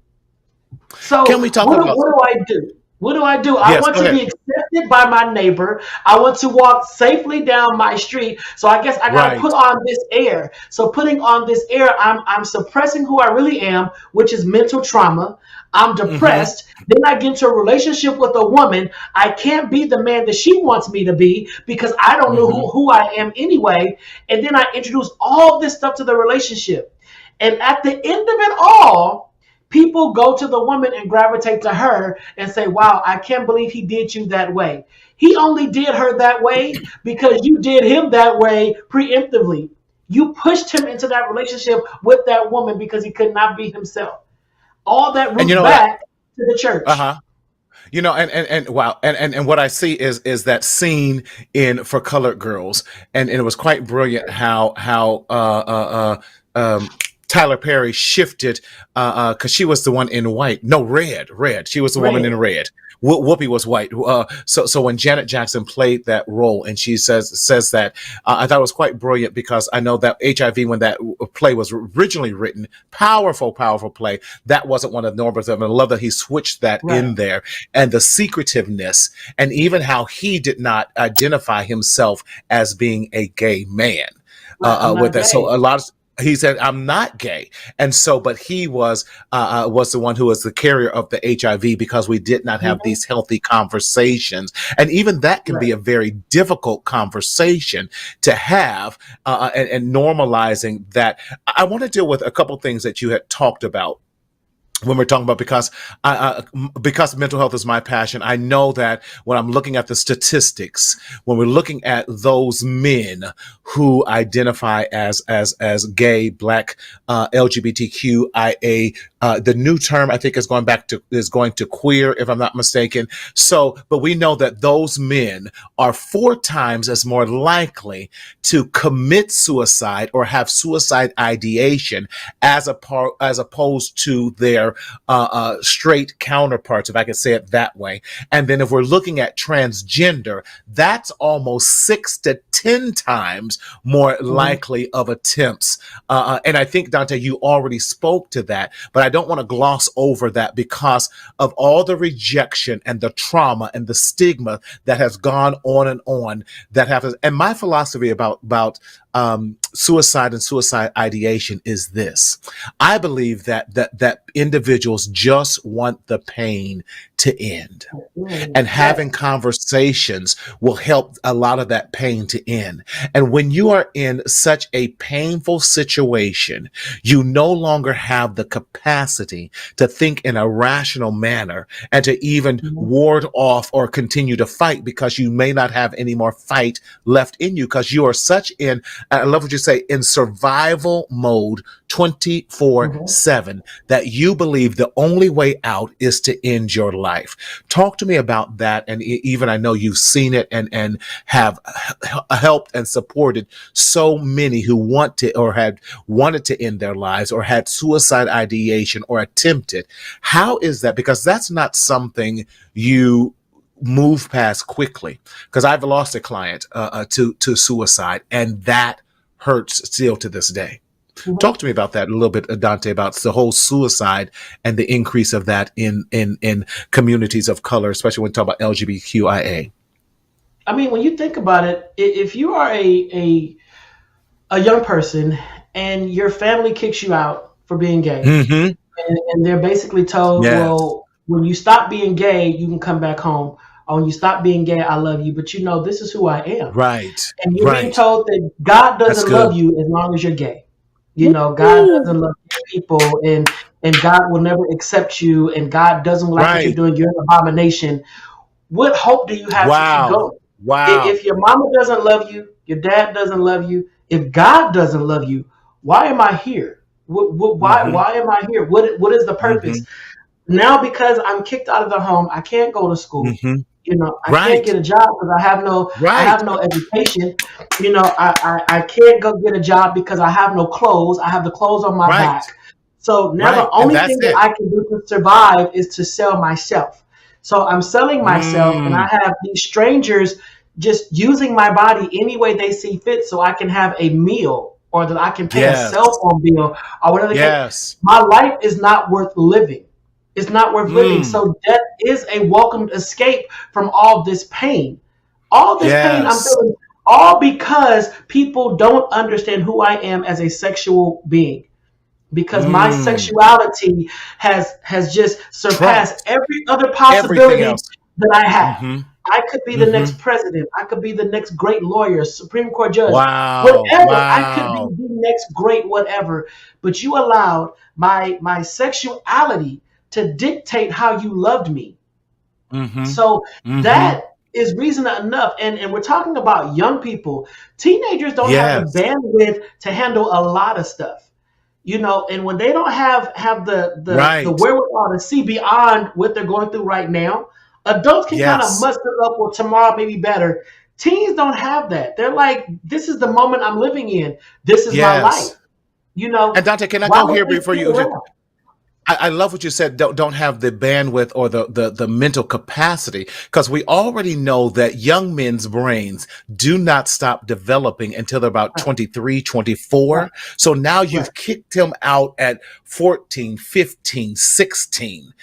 Can So we talk about? what do I do? What do I do? I Yes, want go to ahead. be accepted by my neighbor. I want to walk safely down my street. So I guess I got to Right. put on this air. So putting on this air, I'm suppressing who I really am, which is mental trauma. I'm Mm-hmm. depressed. Then I get into a relationship with a woman. I can't be the man that she wants me to be because I don't know Mm-hmm. who I am anyway. And then I introduce all this stuff to the relationship. And at the end of it all, people go to the woman and gravitate to her and say, wow, I can't believe he did you that way. He only did her that way because you did him that way preemptively. You pushed him into that relationship with that woman because he could not be himself. All that And roots back to the church. uh-huh. And wow, and what I see is that scene in For Colored Girls, and it was quite brilliant how Tyler Perry shifted because she was the one in white, no, red. She was the woman in Red. red. Whoopi was white. So when Janet Jackson played that role, and she says that, I thought it was quite brilliant because I know that HIV, when that play was originally written, powerful play, that wasn't one of Norbert's. And I love that he switched that Right. in there, and the secretiveness, and even how he did not identify himself as being a gay man. Right. I'm With not that, so gay. a lot of he said, "I'm not gay," and so, but he was the one who was the carrier of the HIV because we did not have Mhm. these healthy conversations, and even that can be Right. a very difficult conversation to have, and normalizing that. I want to deal with a couple things that you had talked about when we're talking about, because mental health is my passion. I know that when I'm looking at the statistics, when we're looking at those men who identify as gay, black, LGBTQIA, the new term I think is going to queer, if I'm not mistaken. So, but we know that those men are 4 times as more likely to commit suicide or have suicide ideation as opposed to their straight counterparts, if I could say it that way. And then if we're looking at transgender, that's almost 6 to 10 times more Mhm. likely of attempts. And I think, Dante, you already spoke to that, but I don't want to gloss over that because of all the rejection and the trauma and the stigma that has gone on that happens. And my philosophy about suicide and suicide ideation is this: I believe that individuals just want the pain to end, and having Yes. conversations will help a lot of that pain to end. And when you are in such a painful situation, you no longer have the capacity to think in a rational manner and to even Mhm. ward off or continue to fight because you may not have any more fight left in you because you are such in, I love what you say, in survival mode 24 Mhm. 7, that you believe the only way out is to end your life. Talk to me about that. And even I know you've seen it and have helped and supported so many who want to or had wanted to end their lives or had suicide ideation or attempted. How is that? Because that's not something you move past quickly. Because I've lost a client to suicide, and that hurts still to this day. Talk Mhm. to me about that a little bit, Dante, about the whole suicide and the increase of that in communities of color, especially when we talk about LGBTQIA. I mean, when you think about it, if you are a young person and your family kicks you out for being gay, Mm-hmm. and they're basically told, Yes. well, when you stop being gay, you can come back home. or when you stop being gay, I love you, but this is who I am. Right. And you're being Right. told that God That's doesn't love good. you as long as you're gay. God Woo. doesn't love gay people, and God will never accept you, and God doesn't like what you're Right. doing. You're an abomination. What hope do you have to keep Wow. going? Wow. If your mama doesn't love you, your dad doesn't love you, if God doesn't love you, why am I here? Mm-hmm. Why am I here? What is the purpose? Mm-hmm. Now, because I'm kicked out of the home, I can't go to school. Mm-hmm. I can't Right. get a job because I Right. have no education. I can't go get a job because I have no clothes. I have the clothes on my Right. back. So now the Right. And only that's thing that it. I can do to survive is to sell myself. So I'm selling myself, and I Mm. have these strangers just using my body any way they see fit so I can have a meal, or that I can pay a Yes. cell phone bill, or whatever the case. Yes. My life is not worth living. It's not worth living. Mm. So death is a welcomed escape from all this pain. All this pain I'm Yes. feeling, all because people don't understand who I am as a sexual being. Because my Mm. sexuality has just surpassed Trumped every other everything possibility else. that I have. Mm-hmm. I could be the Mm-hmm. next president. I could be the next great lawyer, Supreme Court judge, Wow. whatever. I could be Wow. the next great whatever. But you allowed my sexuality to dictate how you loved me. Mm-hmm. So Mm-hmm. that is reason enough. And we're talking about young people. Teenagers don't have the Yes. bandwidth to handle a lot of stuff. And when they don't have the Right. wherewithal to see beyond what they're going through right now, adults can kind of Yes. muster up, well, tomorrow may be better. Teens don't have that. They're like, this is the moment I'm living in. This is my life. Yes. And Dante, can I Why go would here they before sit you? around? I love what you said. Don't have the bandwidth or the mental capacity, because we already know that young men's brains do not stop developing until they're about Right, 23, right, 24. So now right. you've kicked him out at 14, 15, 16,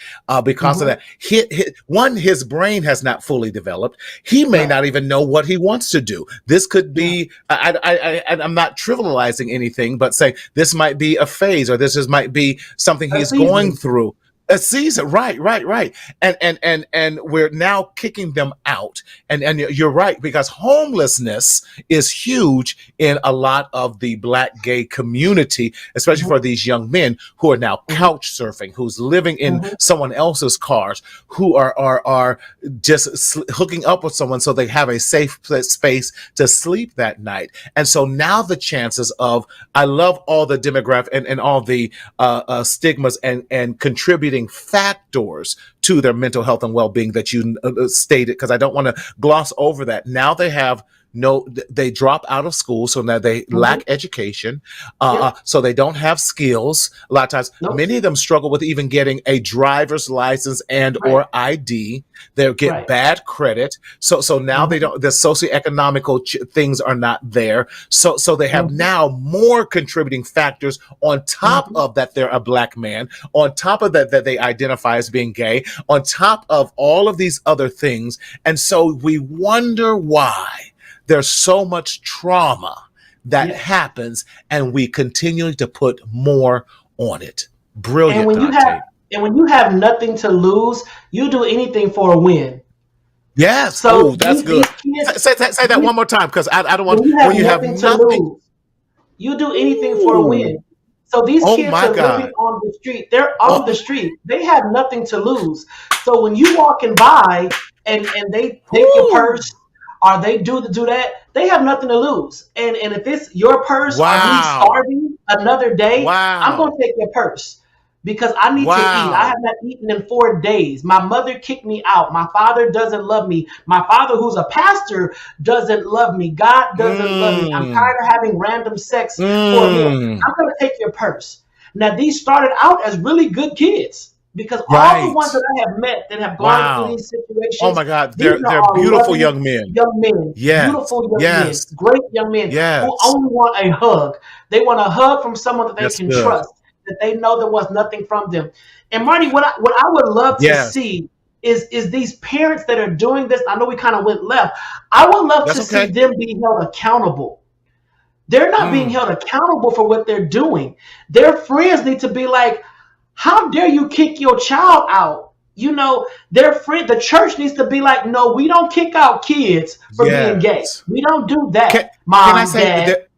because of Hmm. that. His brain has not fully developed. He may Right. not even know what he wants to do. This could Yeah. be, I'm not trivializing anything, but saying this might be a phase, or might be something A he's going season. through. A season, right, right, right. And we're now kicking them out. And you're right, because homelessness is huge in a lot of the Black gay community, especially Hmm. for these young men who are now Hmm. couch surfing, who's living in Hmm. someone else's cars, who are just hooking up with someone so they have a safe space to sleep that night. And so now the chances of, I love all the demographic and all the stigmas and contributing factors to their mental health and well-being that you stated, because I don't want to gloss over that. Now they drop out of school, so now they Hmm. lack education, Yep. so they don't have skills. A lot of times, Nope. many of them struggle with even getting a driver's license and Right. or ID. They get Right. bad credit, so now they Hmm. don't. The socioeconomical things are not there, so they have Hmm. now more contributing factors on top Hmm. of that. They're a Black man, on top of that they identify as being gay, on top of all of these other things. And so we wonder why there's so much trauma that Yes. happens, and we continue to put more on it. And Brilliant, when you have Dante. and when you have nothing to lose, you do anything for a win. Yes. So Oh, that's good. these kids, Say that one more time, because I don't want, when you have when you have nothing to nothing. lose, you do anything for a Ooh. win. So these Oh kids my are living God. on the street. They're on the Oh. street. They have nothing to lose. So when you walking by and they take your Ooh. purse, or they do that, they have nothing to lose. And if it's your purse or me Wow. starving another day, I'm gonna Wow. take your purse because I need to eat. I Wow. have not eaten in 4 days. My mother kicked me out. My father doesn't love me. My father, who's a pastor, doesn't love me. God doesn't love me. I'm Mm. tired of having random sex for a meal. Mm. I'm gonna take your purse. Now these started out as really good kids because all the Right. ones that I have met that have gone through Wow. these Oh situations, my God. these are They're all beautiful loving young men. young men, Yes. beautiful young men, Yes. great young men who Yes. only want a hug. They want a hug from someone that they That's can good. trust, that they know there was nothing from them. And Marty, what I would love to Yes. see is these parents that are doing this. I know we kind of went left. I would love That's to see okay. them be held accountable. They're not being Mm. held accountable for what they're doing. Their friends need to be like, how dare you kick your child out their friend, the church needs to be like, no, we don't kick out kids for being gay. Yes. We don't do Can, that, can I mom, say dad. that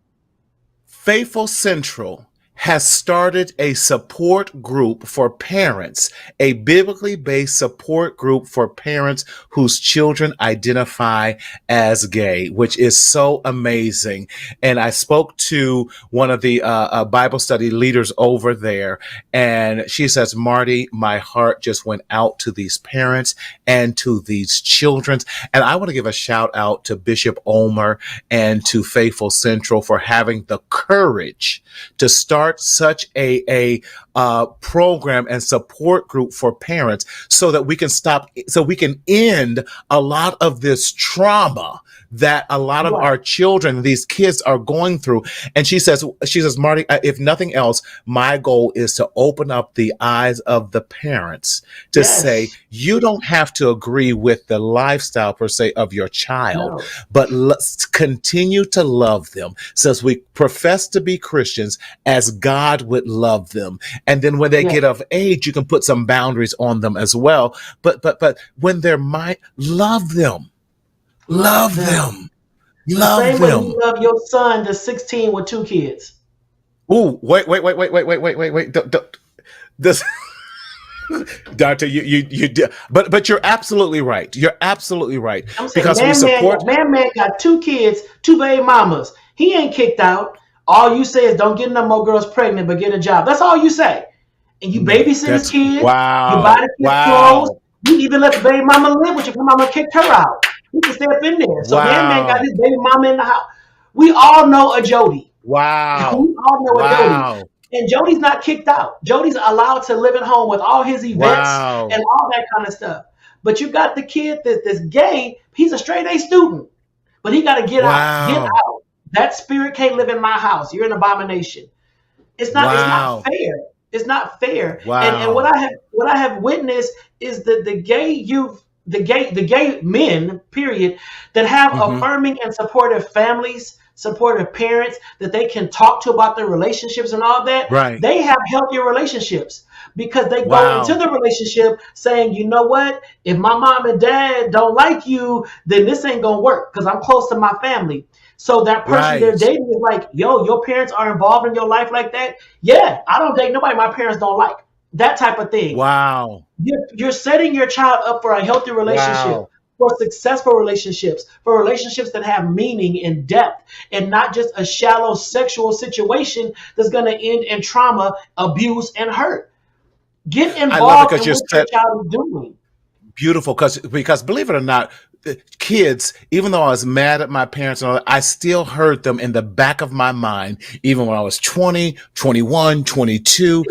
Faithful Central has started a support group for parents, a biblically based support group for parents whose children identify as gay, which is so amazing. And I spoke to one of the Bible study leaders over there, and she says, Marty, my heart just went out to these parents and to these children. And I want to give a shout out to Bishop Omer and to Faithful Central for having the courage to start such a program and support group for parents so that we can end a lot of this trauma that a lot of Right. our children, these kids are going through. And she says, Marty, if nothing else, my goal is to open up the eyes of the parents to say, Yes. you don't have to agree with the lifestyle per se of your child, No. but let's continue to love them since we profess to be Christians as God would love them. And then when they Yes. get of age, you can put some boundaries on them as well. But when they're love them, Love love them. them, The love same way you them. love your son that's 16 with 2 kids. Ooh, wait. This, Dante, you did, but you're absolutely right. You're absolutely right I'm saying, because we support. man got 2 kids, 2 baby mamas. He ain't kicked out. All you say is don't get no more girls pregnant, but get a job. That's all you say. And you babysit his That's kids. You buy wow, the kids clothes. wow, You even let the baby mama live with you. Your mama kicked her out. He can stay up in there. So man got wow, his baby mama in the house. We all know a Jody. We wow, all know a Jody. wow, And Jody's not kicked out. Jody's allowed to live at home with all his events and wow, all that kind of stuff. But you got the kid that's gay. He's a straight A student, but he got to get out. Get wow, out. That spirit can't live in my house. You're an abomination. It's not wow, fair. It's not fair. And wow. what I have witnessed is that the gay youth, the gay men, period, that have Hmm. affirming and supportive families, supportive parents that they can talk to about their relationships and all that, Right. they have healthier relationships because they go into Wow. the relationship saying, you know what, if my mom and dad don't like you, then this ain't gonna work because I'm close to my family. So that person they're Right. dating is like, yo, your parents are involved in your life like that. Yeah, I don't date nobody my parents don't like. That type of thing. Wow. You're setting your child up for a healthy relationship, Wow. for successful relationships, for relationships that have meaning and depth, and not just a shallow sexual situation that's going to end in trauma, abuse, and hurt. Get I love it involved because in you're what your set. child is doing. Beautiful because believe it or not, kids, even though I was mad at my parents and all that, I still heard them in the back of my mind, even when I was 20, 21, 22,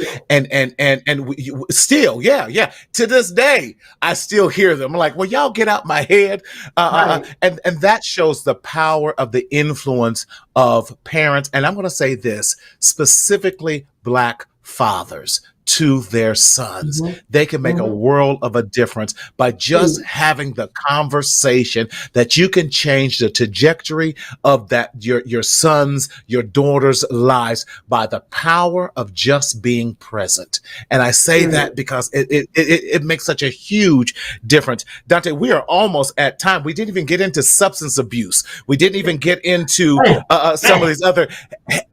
still, yeah, to this day, I still hear them. I'm like, well, y'all get out my head. Right. And that shows the power of the influence of parents. And I'm going to say this, specifically Black fathers to their sons. Mm-hmm. They can make a Mm-hmm. world of a difference by just having the conversation that you can change the trajectory of that your sons, your daughters' lives by the power of just being present. And I say Period. that because it makes such a huge difference. Dante, we are almost at time. We didn't even get into substance abuse. We didn't even get into Right. some of these other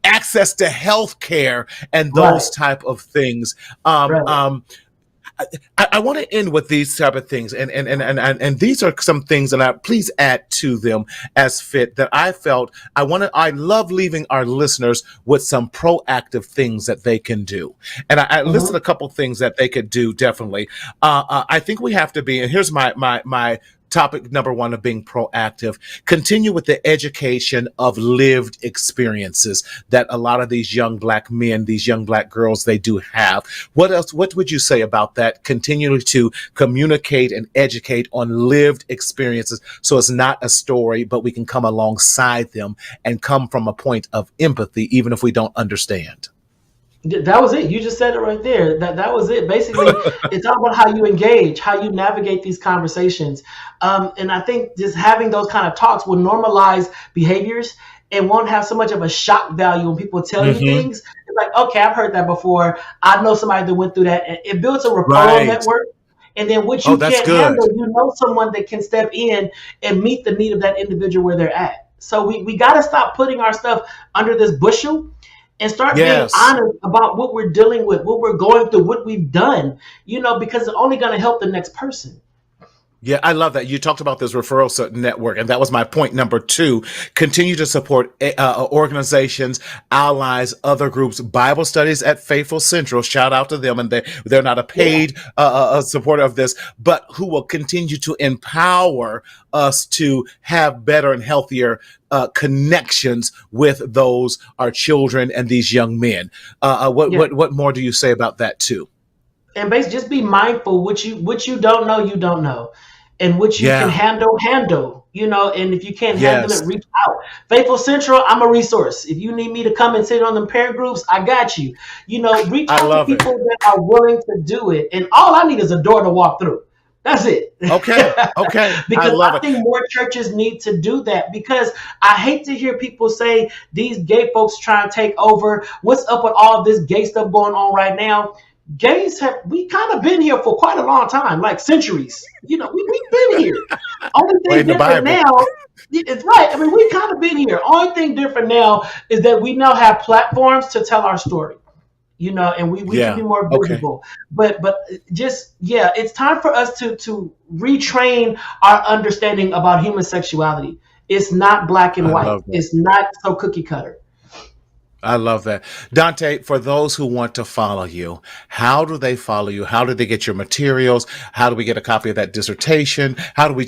access to health care and Right. those type of things. Um, Right. um, I want to end with these type of things, and these are some things that I please add to them as fit that I felt I love leaving our listeners with some proactive things that they can do, and I listed Mm-hmm. a couple things that they could do definitely. I think we have to be, and here's my topic number one of being proactive. Continue with the education of lived experiences that a lot of these young Black men, these young Black girls, they do have. What else? What would you say about that? Continue to communicate and educate on lived experiences so it's not a story, but we can come alongside them and come from a point of empathy, even if we don't understand. That was it. You just said it right there. That was it. Basically, it's all about how you engage, how you navigate these conversations. And I think just having those kind of talks will normalize behaviors and won't have so much of a shock value when people tell you Hmm. things. It's like, okay, I've heard that before. I know somebody that went through that. And it builds a referral Right. network. And then what Oh, you that's can't good. handle, you know someone that can step in and meet the need of that individual where they're at. So we got to stop putting our stuff under this bushel and start being Yes. honest about what we're dealing with, what we're going through, what we've done, because it's only going to help the next person. Yeah, I love that. You talked about this network, and that was my point number two. Continue to support organizations, allies, other groups, Bible studies at Faithful Central. Shout out to them. And they're not a Yeah, paid supporter of this, but who will continue to empower us to have better and healthier connections with those, our children, and these young men. yeah. What more do you say about that, too? And basically just be mindful what you don't know, you don't know. And what you can Yeah. handle, and if you can't handle Yes. it, reach out. Faithful Central, I'm a resource. If you need me to come and sit on them parent groups, I got you. Reach I out to love it. people that are willing to do it. And all I need is a door to walk through. That's it. Okay. Okay. I Because love I it. think more churches need to do that, because I hate to hear people say these gay folks try and take over. What's up with all this gay stuff going on right now? We kind of been here for quite a long time, like centuries. We've been here. Only Way thing in the different Bible. now, it's right. I mean, we kind of been here. Only thing different now is that we now have platforms to tell our story. And we can be Yeah. more Okay. visible. But just, yeah, it's time for us to retrain our understanding about human sexuality. It's not black and I white. love that. It's not so cookie cutter. I love that. Dante, for those who want to follow you, how do they follow you? How do they get your materials? How do we get a copy of that dissertation? How do we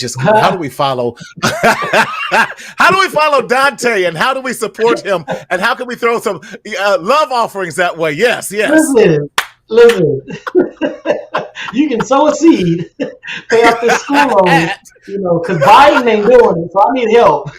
follow, how do we follow Dante, and how do we support him? And how can we throw some love offerings that way? Yes, yes. Listen. You can sow a seed, pay off this school loan, because Biden ain't doing it, so I need help.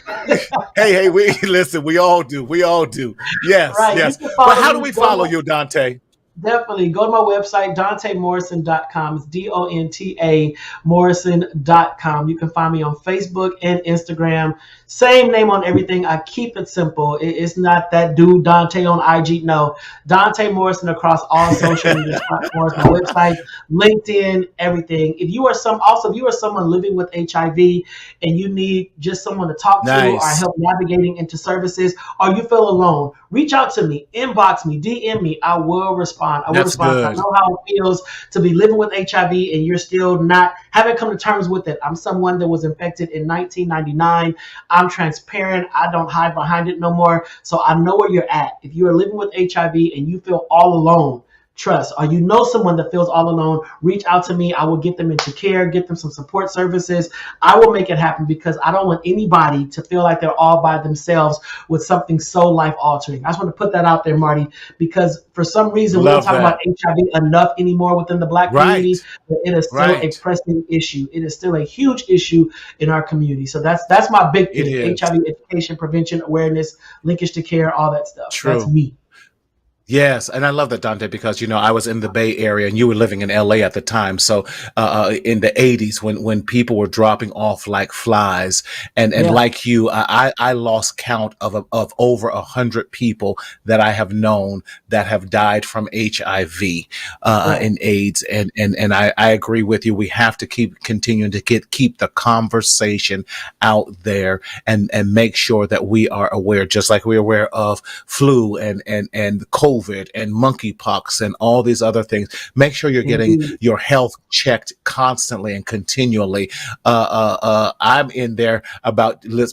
Hey, we listen, we all do. We all do. Yes, Right. You yes. can But follow how do me. we follow you, Dante? Definitely go to my website, DontaMorrison.com. It's DONTA Morrison.com. You can find me on Facebook and Instagram. Same name on everything. I keep it simple. It's not that dude Dante on IG. No, Dante Morrison across all social media platforms, my website, LinkedIn, everything. If you are someone living with HIV and you need just someone to talk to or Nice. help navigating into services, or you feel alone, reach out to me, inbox me, DM me. I will respond. I will That's respond. I good. know how it feels to be living with HIV and you're still not haven't come to terms with it. I'm someone that was infected in 1999. I'm transparent. I don't hide behind it no more. So I know where you're at. If you are living with HIV and you feel all alone, trust, or you know someone that feels all alone, reach out to me. I will get them into care, get them some support services. I will make it happen, because I don't want anybody to feel like they're all by themselves with something so life altering. I just want to put that out there, Marty, because for some reason we don't Love talk about that. HIV enough anymore within the Black Right. community, but it is still a Right. pressing issue. It is still a huge issue in our community. So that's my big It thing: is. HIV education, prevention, awareness, linkage to care, all that stuff. That's True. me. Yes, and I love that, Dante, because I was in the Bay Area and you were living in LA at the time. So in the '80s, when people were dropping off like flies, and Yeah, like you, I lost count of over 100 people that I have known that have died from HIV right. and AIDS, and I agree with you. We have to keep continuing to keep the conversation out there, and make sure that we are aware, just like we're aware of flu and COVID and monkeypox and all these other things. Make sure you're getting Indeed. your health checked constantly and continually. I'm in there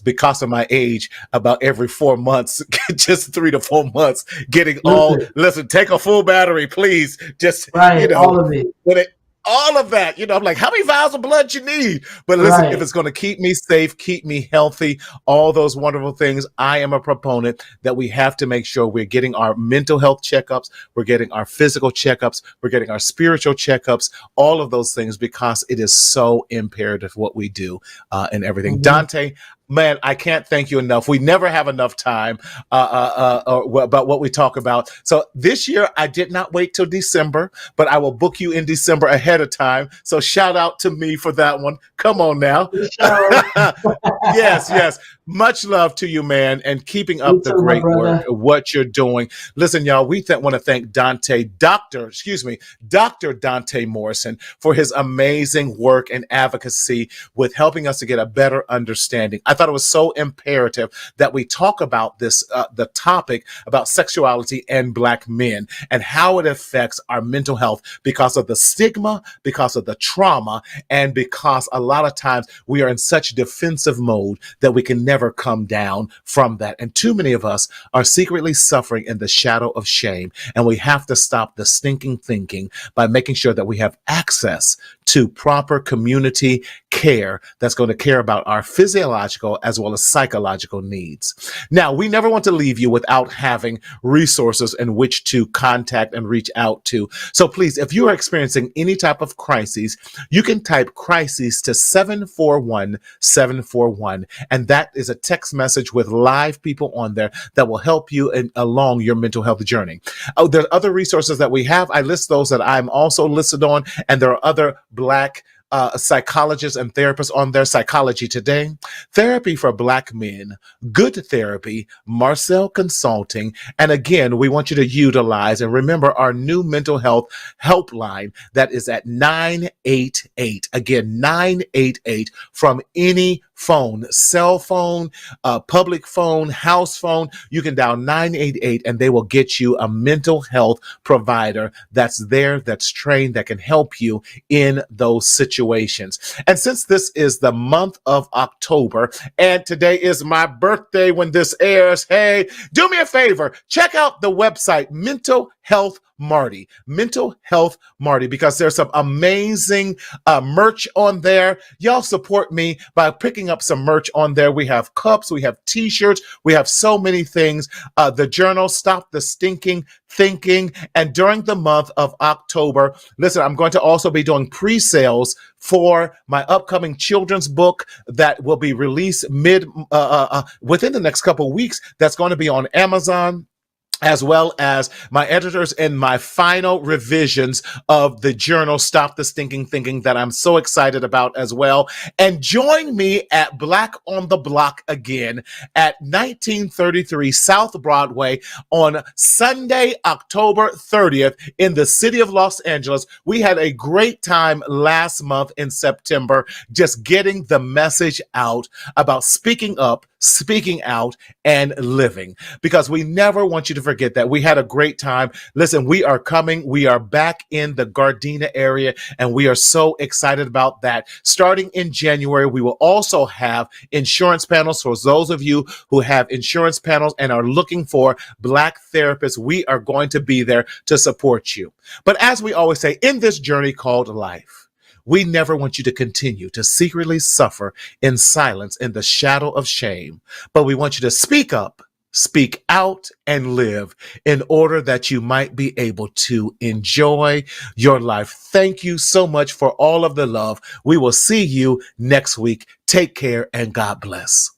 because of my age, about every 4 months, just 3 to 4 months, getting Listen, listen, take a full battery, please. Just, right. All of it. when it, all of that, I'm like, how many vials of blood you need? But listen, if Right. it's going to keep me safe, keep me healthy, all those wonderful things, I am a proponent that we have to make sure we're getting our mental health checkups, we're getting our physical checkups, we're getting our spiritual checkups, all of those things, because it is so imperative what we do and everything. Mhm. Dante, man, I can't thank you enough. We never have enough time about what we talk about. So this year, I did not wait till December, but I will book you in December ahead of time. So shout out to me for that one. Come on now. The show. Yes, yes. Much love to you, man, and keeping You up the too, my great work, brother. what you're doing. Listen, y'all, we want to thank Dr. Dante Morrison for his amazing work and advocacy with helping us to get a better understanding. I thought it was so imperative that we talk about this, the topic about sexuality and Black men and how it affects our mental health because of the stigma, because of the trauma, and because a lot of times we are in such defensive mode that we can never come down from that. And too many of us are secretly suffering in the shadow of shame. And we have to stop the stinking thinking by making sure that we have access to proper community care that's going to care about our physiological as well as psychological needs. Now, we never want to leave you without having resources in which to contact and reach out to. So please, if you are experiencing any type of crises, you can type crises to 741-741. And that is a text message with live people on there that will help you along your mental health journey. Oh, there are other resources that we have. I list those that I'm also listed on, and there are other Black psychologists and therapists on there. Psychology Today, Therapy for Black Men, Good Therapy, Marcel Consulting. And again, we want you to utilize and remember our new mental health helpline that is at 988. Again, 988 from any phone, cell phone, public phone, house phone. You can dial 988 and they will get you a mental health provider that's there, that's trained, that can help you in those situations. And since this is the month of October, and today is my birthday when this airs, hey, do me a favor, check out the website Mental Health Marty, because there's some amazing merch on there. Y'all support me by picking up some merch on there. We have cups, we have t-shirts, we have so many things. The journal, Stop the Stinking Thinking. And during the month of October, listen, I'm going to also be doing pre-sales for my upcoming children's book that will be released within the next couple of weeks. That's going to be on Amazon, as well as my editors and my final revisions of the journal, Stop the Stinking Thinking, that I'm so excited about as well. And join me at Black on the Block again at 1933 South Broadway on Sunday, October 30th in the city of Los Angeles. We had a great time last month in September, just getting the message out about speaking up, speaking out, and living, because we never want you to forget that. We had a great time. Listen, we are coming. We are back in the Gardena area, and we are so excited about that. Starting in January, we will also have insurance panels. For those of you who have insurance panels and are looking for Black therapists, we are going to be there to support you. But as we always say, in this journey called life, we never want you to continue to secretly suffer in silence in the shadow of shame, but we want you to speak up, speak out, and live in order that you might be able to enjoy your life. Thank you so much for all of the love. We will see you next week. Take care and God bless.